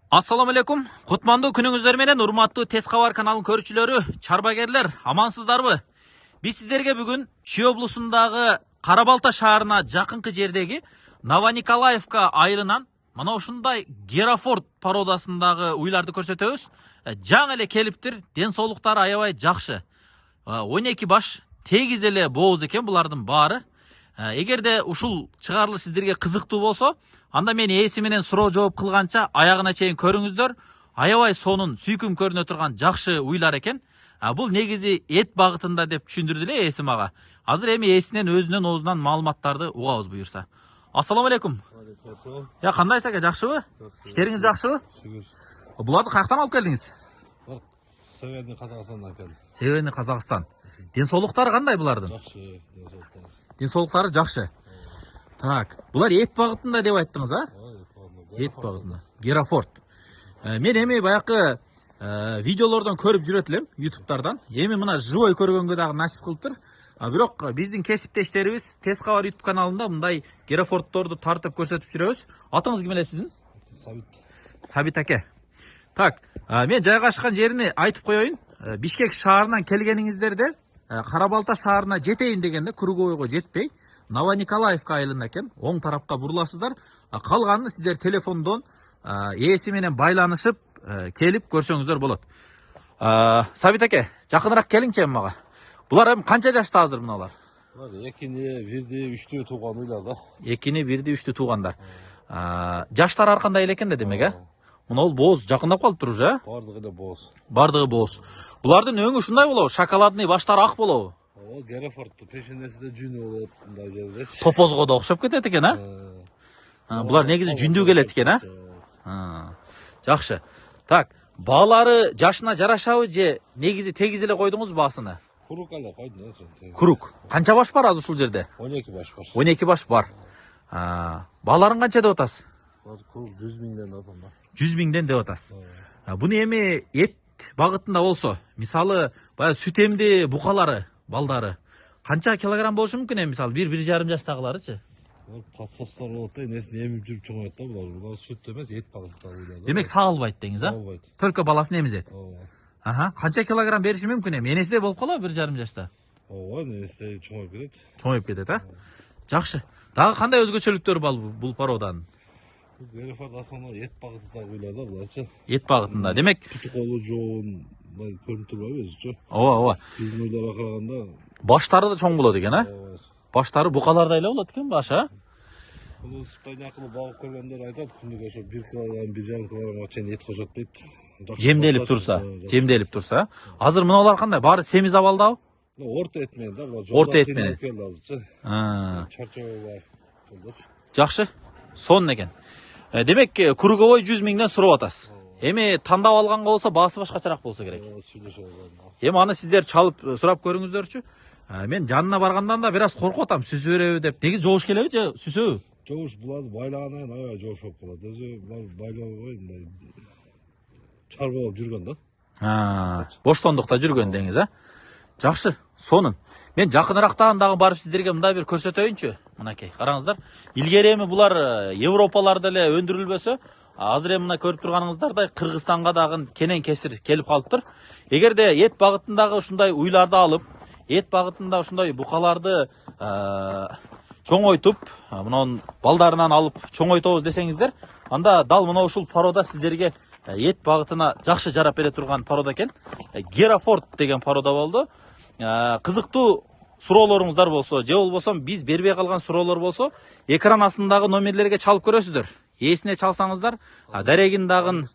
Assalamu alaikum. Kutmandуу күнүңүздөр менен урматтуу Тез кабар каналынын көрүүчүлөрү, чарбагерлер, амансыздарбы? Биз сиздерге бүгүн Чүй облусундагы Кара Балта шаарына жакынкы жердеги Новониколаевка айылынан мына ушундай Герафорд породасындагы уйларды көрсөтөбүз. Жаңы эле келиптир, ден соолуктары аябай жакшы. 12 баш тегиз эле бооз экен булардын баары. Эгерде ушул чыгарылыш сиздерге кызыктуу болсо, анда мен ээси менен суроо жооп кылганча аягына чейин көрүңүздөр. Аябай сонун сүйкүм көрүнө турган жакшы уйлар экен. Бул негизи эт багытында деп түшүндүрдү эле ээси мага. Азыр эми ээсинен өзүнүн оозунан маалыматтарды угабыз буюрса. Ассаламу алейкум. Я кандайсыз ака, жакшыбы? Иштериңиз жакшыбы? Шүгүр. Буларды каяктан алып келдиңиз? Северный Казакстандан келди. Северный Казакстан. Ден соолуктары кандай булардын? Жакшы, денсаулыктар. Ден соолуктары жакшы. Так, булар эт багытында деп айттыңыз, а? Эт багытында. Герафорд. Мен эми баякы видеолордон көрүп жүрөт элем, YouTube'тардан. Эми мына живой көргөнгө дагы насип кылыптыр. Бирок биздин кесиптештерибиз Тез кабар YouTube каналында мындай Герафордторду тартып көрсөтүп жүрөбүз. Атыңыз ким эле сиздин? Сабит. Сабит аке. Так, мен жайгашкан жерини айтып коеюн. Бишкек шаарынан келгениңиздерде Кара Балта шаарына жетейин дегенде круговойго жетпей, Новониколаевка айылында экен, оң тарапка буруласыздар. Калганын сиздер телефондон ээси менен байланышып келип көрсөңүздөр болот. Сабит аке, жакыныраак келиңчи мага. Булар эми канча жашта азыр мыналар? Булар 2-ни, 1-ди, 3-тү тууган уйлар да. 2-ни, 1-ди, 3-тү туугандар. Жаштары ар кандай эле экен да демек, а? Мына ол бооз жакындап калыптыр уже, а? Бардыгы эле бооз. Бардыгы бооз. Булардын өңү ушундай болобу? Шоколадный баштары ак болобу? Герафорд пешенесинде жүнү болот мындай жердечи. Топозго да окшоп кетет экен, а? Булар негизи жүндүү келет экен, а? Жакшы. Так, баалары жашына жарашабы же негизи тегиз эле койдуңуз баасыны? Курук эле койдум. Курук. Канча баш бар азыр ушул жерде? 12 баш бар. 12 баш бар. Бааларын канча деп атасыз? Курук 100 миңден да атам да. 100 миңден деп атасыз. Буну эми эт багытында болсо, мисалы, баягы сүт эмди букалары, балдары канча килограмм болушу мүмкүн эми, мисалы, 1-1,5 жаштагыларычы? Подсостар болот да, энесин эмип жүрүп чоңойот да булар. Булар сүт эмес, эт багытында уйлар да. Демек саалбайт деңиз, а? Саалбайт. Только баласын эмизет. Канча килограмм бериши мүмкүн эми? Энеси де болуп калабы 1,5 жашта? Энеси чоңоюп кетет. Чоңоюп кетет, а? Жакшы. Дагы кандай өзгөчөлүктөрү бар бул породанын? Герафорд асана эт багытында уйлар да буларчы. Эт багытында. Демек, Түтү колу жоон көрүнүп турбайбы өзүчө? ооба. Биздин уйларга караганда Баштары да чоң болот экен, а? Баштары букалардай эле болот экен башы, а? Bunu sıptayın akıllı bağıp görgenler aytat. Күндүк ошо 1 килограмм, 1,5 килограммга чейин эт кошот дейт. Жемделип турса. Азыр мыналар кандай? Баары семиз абалдабы? Орто эт менен да, булар Орто эт менен. келди азырчы. Чарчоо бар. Жакшы. Сонун экен. Демек, круговой 100 миңден сурап атасыз. Эми тандап алганга болсо баасы башкачараак болсо керек. Эми аны сиздер чалып сурап көрүңүздөрчү. Мен жанына баргандан да бир аз коркуп атам, сүзүп береби деп. Негизи жоуш келеби же сүзөбү? Жоуш буларды байлагандан кийин аябай жоуш болуп калат. Өзү булар байлабай мындай чарбалап жүргөн да. Боштондукта жүргөн деңиз, а? Жакшы, сонун. Мен жакыныраактан дагы барып сиздерге мындай бир көрсөтөйүнчү. Мынакей, караңыздар. Илгери эми булар Европаларда эле өндүрүлбөсө, азыр эми мына көрүп турганыңыздардай Кыргызстанга дагы кенен кесир келип калыптыр. Эгерде эт багытындагы ушундай уйларды алып, эт багытында ушундай букаларды чоңойтуп, мунун балдарынан алып чоңойтобуз десеңиздер, анда дал мына ушул порода сиздерге эт багытына жакшы жарап бере турган порода экен. Герафорд деген порода болду. Кызыктуу суроолоруңуздар болсо, же болбосо биз бербей калган суроолор болсо, экран астындагы номерлерге чалып көрөсүздөр. Эсине чалсаңыздар, дарегин дагы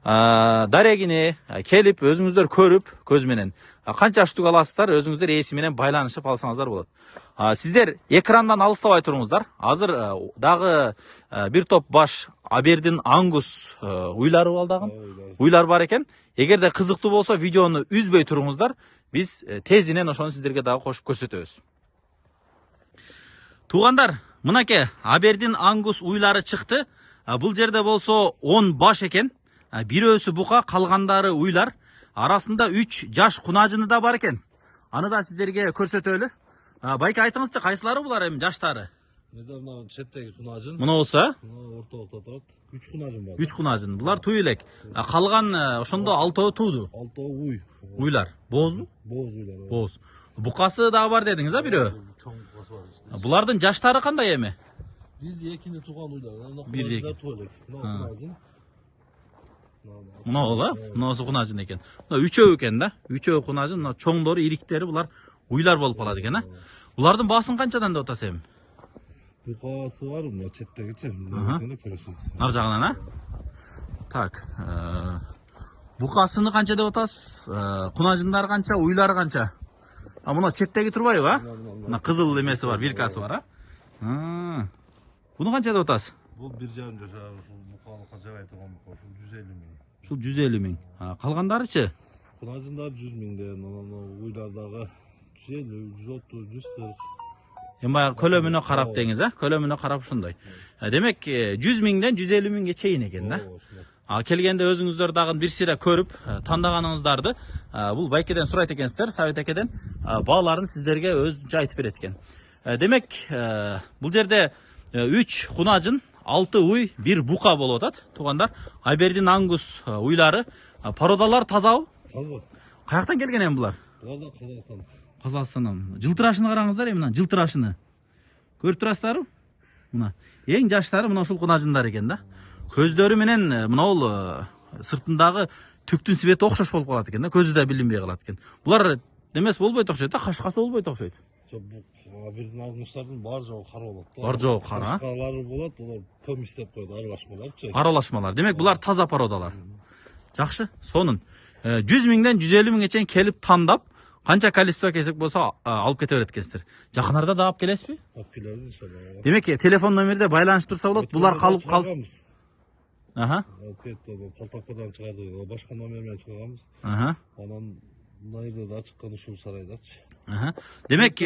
дарегине келип өзүңүздөр көрүп көз менен канча штук аласыздар, өзүңүздөр ээси менен байланышып алсаңыздар болот. Сиздер экрандан алыстабай туруңуздар. Азыр дагы бир топ баш Абердин Ангус уйлары балдагы уйлар бар экен. Эгерде кызыктуу болсо видеону үзбөй туруңуздар. Биз тезинен ошону сиздерге дагы кошуп көрсөтөбүз. Туугандар, мынакей Абердин Ангус уйлары чыкты. Бул жерде болсо 10 баш экен. Бирөөсү бука, калгандары уйлар. Арасында 3 жаш кунажыны да бар экен. Аны да сиздерге көрсөтөлү. Байке айтыңызчы, кайсылары булар эми жаштары? Недавно четтеги кунажын. Мына болсо, Орто Алтауықта тұрады. 3 кунажым бар. 3 кунажын. Булар туй элек. Калган ошондо 6 тууду. 6 уй. Уйлар. Боозбу? Боз уйлар. Бооз. Букасы дагы бар дедиңиз, а бирөө? Чоң букасы бар işte. Булардын жаштары кандай эми? Бизде экинде туган уйлар. Бирде эки. Туйлар. Кунажын. Мына ола, мынасы кунажын экен. Мына үчөө экен да. Үчөө кунажын, мына чоңдору, ириктери булар уйлар болуп калат экен, а? Булардын баасын канчадан деп атасыз эми? Букасы бар, мына четтегичи. Мына көрөсүз. Нар жагынан, а? Так. Букасыны канча деп атасыз? Кунажындары канча, уйлары канча? А мына четтеги турбайбы, а? Мына кызыл эмеси бар, биркасы бар, а? Буну канча деп атасыз? Бул 1,5 жашар, букалыкка жарай турган бука, ушул 150 миң. Ушул 150 миң. Калгандарычы? Кунажындар 100 миңден, уйлардагы 150, 130, 140. Эми баягы көлөмүнө карап деңиз, а? Көлөмүнө карап ушундай. Демек 100 миңден 150 миңге чейин экен да. Келгенде өзүңүздөр дагы бир сыйра көрүп, тандаганыңыздарды бул байкеден сурайт экенсиздер, Сабит экеден бааларын сиздерге өзүнчө айтып берет экен. Демек бул жерде 3 кунажын, 6 уй, 1 бука болуп атат. Туугандар, Абердин Ангус уйлары, породалар тазабы? Таза. Каяктан келген эми булар? Булар да Казакстан. Казакстандан. Жылтырашыны караңыздар эми, мына жылтырашыны. Көрүп турасыздарбы? Мына эң жаштары мына ушул кунажындар экен да. Көздөрү менен мына бул сыртындагы түктүн свети окшош болуп калат экен да, көзү да билинбей калат экен. Булар демес болбойт окшойт да, кашкасы болбойт окшойт. Бул Абердин Ангустардын бар жогу кара болот да. Бар жогу кара. Кашкалары болот, алар помесь деп коет, аралашмаларчы. Аралашмалар. Демек булар таза породалар. Жакшы. Сонун 100 миңден 150 миңге чейин келип тандап, канча количество кесек болсо алып кете берет экенсиздер. Жакынарда да алып келесизби? Алып келебиз иншалла. Демек телефон номерде байланышып турса болот. Булар калып Аха. Полтавкадан чыгарды, башка номер менен чыгарганбыз. Аха. Анан мына да чыккан ушул сарайдачы. Аха. Демек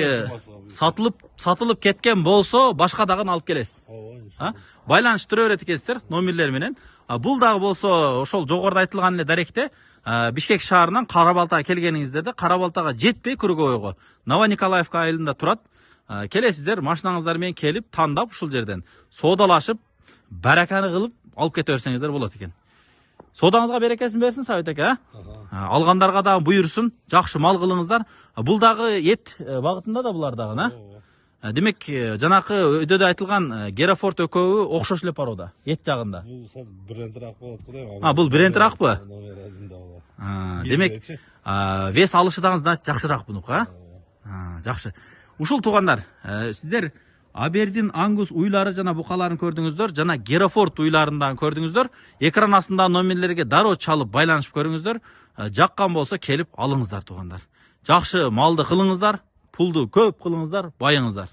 сатылып кеткен болсо башка дагы алып келесиз. Ооба. Байланыштыра берет экенсиздер номерлер менен. Бул дагы болсо ошол жогоруда айтылган эле даректе Бишкек шаарынан Кара-Балтага келгениңизде да Кара-Балтага жетпей Круговойго, Новониколаевка айылында турат. Келесиздер, машинаңыздар менен келип тандап ушул жерден соодалашып, бараканы кылып алып кете берсеңиздер болот экен. Соодаңызга берекесин берсин Сабит эке, алгандарга дагы буйрсун, жакшы мал кылыңыздар. Бул дагы эт багытында да булар дагы, Демек, жанакы өйдөдө айтылган Герафорд экөөбү окшош эле порода, эт жагында. Бул сал брендирак болот го. Бул брендиракпы? Номер 1-да болот. Демек, вес алышы дагы жакшыраак бунука, жакшы. Ушул туугандар, сиздер Абердин Ангус уйлары жана букаларын көрдүңүздөр, жана Герафорд уйларындан көрдүңүздөр. Экран астында номерлерге дароо чалып байланышып көрүңүздөр. Жаккан болсо келип алыңыздар туугандар. Жакшы малды кылыңыздар, пулду көп кылыңыздар, байыңыздар.